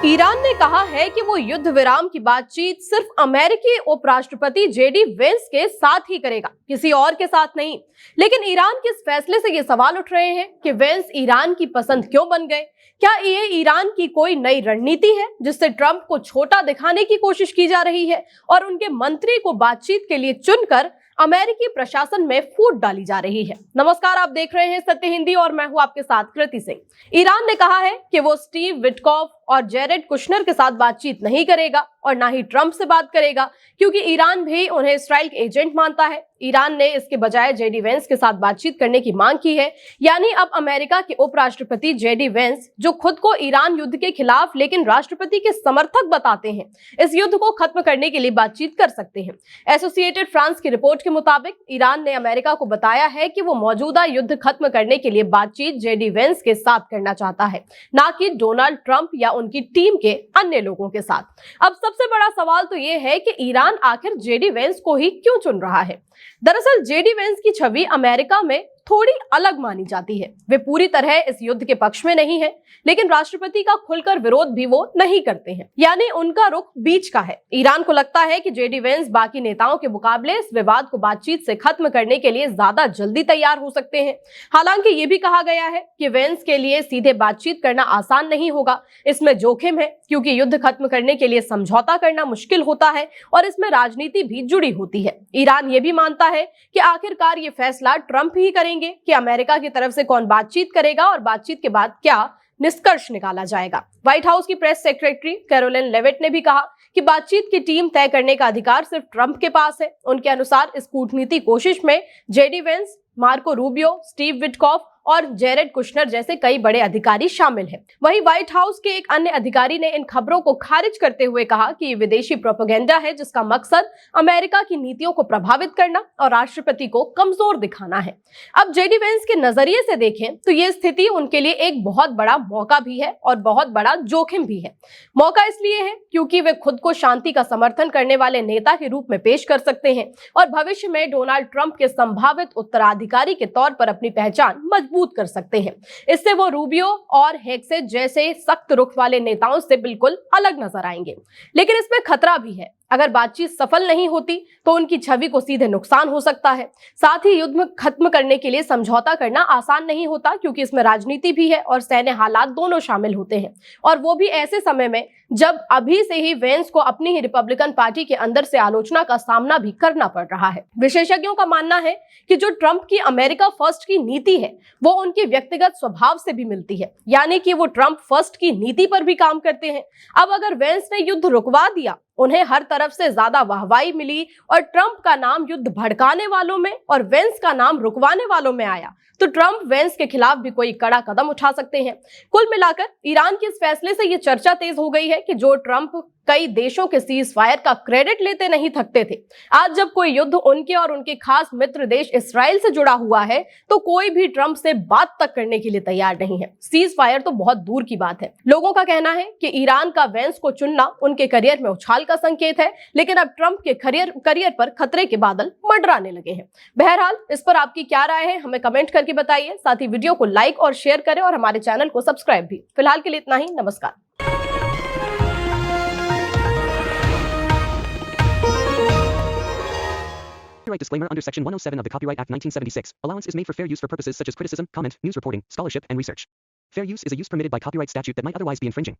Iran ने कहा है कि वो युद्ध विराम की बातचीत सिर्फ अमेरिकी उपराष्ट्रपति जेडी वेंस के साथ ही करेगा, किसी और के साथ नहीं। लेकिन ईरान के इस फैसले से ये सवाल उठ रहे हैं कि वेंस ईरान की पसंद क्यों बन गए। क्या ये ईरान की कोई नई रणनीति है जिससे ट्रंप को छोटा दिखाने की कोशिश की जा रही है और उनके मंत्री को बातचीत के लिए चुनकर अमेरिकी प्रशासन में फूट डाली जा रही है। नमस्कार, आप देख रहे हैं सत्य हिंदी और मैं हूं आपके साथ कृति सिंह। ईरान ने कहा है कि वो स्टीव विटकॉफ और जेरेड कुशनर के साथ बातचीत नहीं करेगा और ना ही ट्रंप से बात करेगा, क्योंकि ईरान भी उन्हें इस्राएल के एजेंट मानता है। ईरान ने इसके बजाय जेडी वेंस के साथ बातचीत करने की मांग की है। यानी अब अमेरिका के उपराष्ट्रपति जेडी वेंस, जो खुद को ईरान युद्ध के खिलाफ लेकिन राष्ट्रपति के समर्थक बताते हैं, इस युद्ध को खत्म करने के लिए बातचीत कर सकते हैं। एसोसिएटेड फ्रांस की रिपोर्ट के मुताबिक ईरान ने अमेरिका को बताया है कि वो मौजूदा युद्ध खत्म करने के लिए बातचीत जेडी वेंस के साथ करना चाहता है, ना कि डोनाल्ड ट्रंप या उनकी टीम के अन्य लोगों के साथ। अब सबसे बड़ा सवाल तो यह है कि ईरान आखिर जेडी वेंस को ही क्यों चुन रहा है। दरअसल जेडी वेंस की छवि अमेरिका में थोड़ी अलग मानी जाती है। वे पूरी तरह इस युद्ध के पक्ष में नहीं है, लेकिन राष्ट्रपति का खुलकर विरोध भी वो नहीं करते हैं, यानी उनका रुख बीच का है। ईरान को लगता है कि जेडी वेंस बाकी नेताओं के मुकाबले इस विवाद को बातचीत से खत्म करने के लिए ज्यादा जल्दी तैयार हो सकते हैं। हालांकि ये भी कहा गया है कि वेंस के लिए सीधे बातचीत करना आसान नहीं होगा। इसमें जोखिम है, क्योंकि युद्ध खत्म करने के लिए समझौता करना मुश्किल होता है और इसमें राजनीति भी जुड़ी होती है। ईरान ये भी मानता है कि आखिरकार ये फैसला ट्रंप ही करेंगे कि अमेरिका की तरफ से कौन बातचीत करेगा और बातचीत के बाद क्या निष्कर्ष निकाला जाएगा। व्हाइट हाउस की प्रेस सेक्रेटरी कैरोलिन लेविट ने भी कहा कि बातचीत की टीम तय करने का अधिकार सिर्फ ट्रंप के पास है। उनके अनुसार इस कूटनीति कोशिश में JD Vance, Marco Rubio, Steve Witkoff और जेरेड कुशनर जैसे कई बड़े अधिकारी शामिल हैं। वहीं व्हाइट हाउस के एक अन्य अधिकारी ने इन खबरों को खारिज करते हुए कहा कि ये विदेशी प्रोपेगेंडा है, जिसका मकसद अमेरिका की नीतियों को प्रभावित करना और राष्ट्रपति को कमजोर दिखाना है। अब जेडी वेंस के नजरिए से देखें तो ये स्थिति उनके लिए एक बहुत बड़ा मौका भी है और बहुत बड़ा जोखिम भी है। मौका इसलिए है क्योंकि वे खुद को शांति का समर्थन करने वाले नेता के रूप में पेश कर सकते हैं और भविष्य में डोनाल्ड ट्रंप के संभावित उत्तराधिकारी के तौर पर अपनी पहचान मजबूत कर सकते हैं। इससे वो रूबियो और हेक्सेट जैसे सख्त रुख वाले नेताओं से बिल्कुल अलग नजर आएंगे। लेकिन इसमें खतरा भी है। अगर बातचीत सफल नहीं होती तो उनकी छवि को सीधे नुकसान हो सकता है। साथ ही युद्ध खत्म करने के लिए समझौता करना आसान नहीं होता, क्योंकि इसमें राजनीति भी है और सैन्य हालात दोनों शामिल होते हैं, और वो भी ऐसे समय में जब अभी से ही वेंस को अपनी ही रिपब्लिकन पार्टी के अंदर से आलोचना का सामना भी करना पड़ रहा है। विशेषज्ञों का मानना है कि जो ट्रंप की अमेरिका फर्स्ट की नीति है वो उनके व्यक्तिगत स्वभाव से भी मिलती है, यानी कि वो ट्रंप फर्स्ट की नीति पर भी काम करते हैं। अब अगर वेंस ने युद्ध रुकवा दिया, उन्हें हर तरफ से ज्यादा वाहवाही मिली और ट्रंप का नाम युद्ध भड़काने वालों में और वेंस का नाम रुकवाने वालों में आया, तो ट्रंप वेंस के खिलाफ भी कोई कड़ा कदम उठा सकते हैं। कुल मिलाकर ईरान के इस फैसले से ये चर्चा तेज हो गई है कि जो ट्रंप कई देशों के सीज फायर का क्रेडिट लेते नहीं थकते थे, आज जब कोई युद्ध उनके और उनके खास मित्र देश इस्राएल से जुड़ा हुआ है तो कोई भी ट्रंप से बात तक करने के लिए तैयार नहीं है। सीज फायर तो बहुत दूर की बात है। लोगों का कहना है कि ईरान का वेंस को चुनना उनके करियर में उछाल का संकेत है, लेकिन अब ट्रंप के करियर पर खतरे के बादल मंडराने लगे हैं। बहरहाल, इस पर आपकी क्या राय है हमें कमेंट करके बताइए। साथ ही वीडियो को लाइक और शेयर करें और हमारे चैनल को सब्सक्राइब भी। फिलहाल के लिए इतना ही। नमस्कार। Copyright disclaimer under Section 107 of the Copyright Act 1976. Allowance is made for fair use for purposes such as criticism, comment, news reporting, scholarship, and research. Fair use is a use permitted by copyright statute that might otherwise be infringing.